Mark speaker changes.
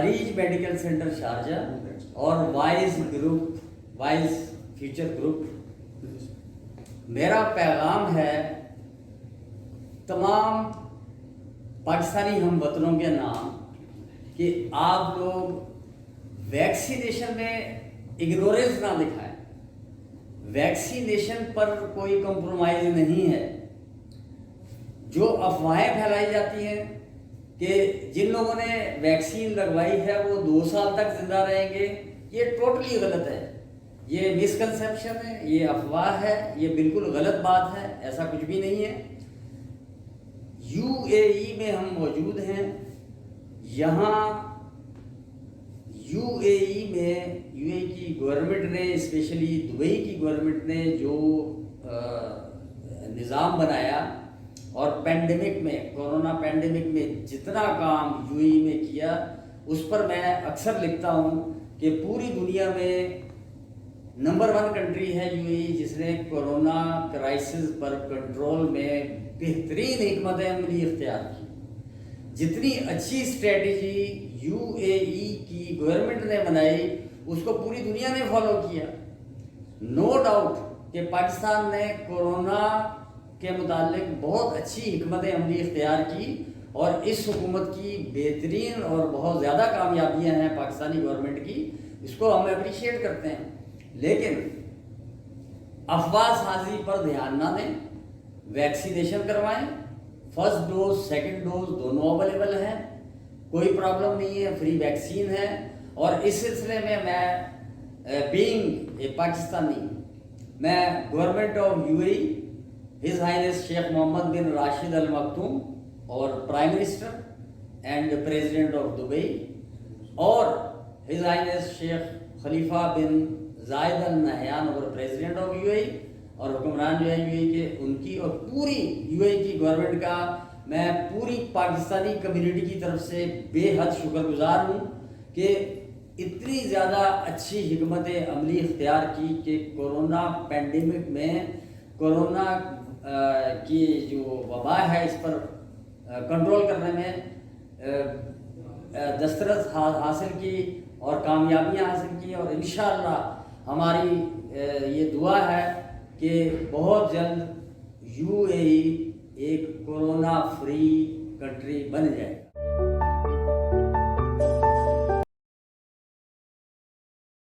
Speaker 1: Areej medical centre Sharjah और wise future group, मेरा पैगाम है तमाम पाकिस्तानी हमवतनों के नाम कि आप लोग वैक्सीनेशन में इग्नोरेंस ना दिखाएं। वैक्सीनेशन पर कोई कॉम्प्रोमाइज़ नहीं है। जो अफवाहें फैलाई जाती हैं कि जिन लोगों ने वैक्सीन लगवाई है वो 2 साल तक जिंदा रहेंगे, ये टोटली गलत है। ये मिसकंसेप्शन है, ये अफवाह है, ये बिल्कुल गलत बात है। ऐसा कुछ भी नहीं है। यूएई में हम मौजूद हैं। यहाँ यूएई की गवर्नमेंट ने, स्पेशली दुबई की गवर्नमेंट ने जो निज़ाम बनाया और पेंडेमिक में, कोरोना पेंडेमिक में जितना काम यूएई में किया, उस पर मैं अक्सर लिखता हूँ कि पूरी दुनिया में नंबर 1 कंट्री है यूएई, जिसने कोरोना क्राइसिस पर कंट्रोल में बेहतरीन हिकमत अमली इख्तियार की। जितनी अच्छी स्ट्रेटजी यूएई की गवर्नमेंट ने बनाई, उसको पूरी दुनिया ने फॉलो किया। नो डाउट कि पाकिस्तान ने कोरोना के मुतालिक बहुत अच्छी हिकमत अमली इख्तियार की और इस हुकूमत की बेहतरीन और बहुत ज़्यादा कामयाबियां हैं पाकिस्तानी गवर्नमेंट की। इसको हम अप्रिशिएट करते हैं। लेकिन अफवाह साजी पर ध्यान ना दें। वैक्सीनेशन करवाएं। फर्स्ट डोज, सेकंड डोज दोनों अवेलेबल हैं, कोई प्रॉब्लम नहीं है, फ्री वैक्सीन है। और इस सिलसिले में मैं बीइंग ए पाकिस्तानी, मैं government of UAE, His Highness Sheikh Mohammed bin Rashid Al Maktoum और prime minister and president of Dubai, और His Highness Sheikh Khalifa bin Zayed Al Nahyan और प्रेसिडेंट ऑफ यूएई और हुक्मरान जो है यूएई के, उनकी और पूरी यूएई की गवर्नमेंट का मैं पूरी पाकिस्तानी कम्युनिटी की तरफ से बेहद शुक्रगुजार हूँ कि इतनी ज़्यादा अच्छी हिकमत अमली इख्तियार की कि कोरोना पेंडेमिक में, कोरोना की जो वबा है, इस पर कंट्रोल करने में दस्तरस हासिल की और कामयाबियाँ हासिल की। और इंशाअल्लाह हमारी ये दुआ है कि बहुत जल्द यूएई एक कोरोना फ्री कंट्री बन जाए।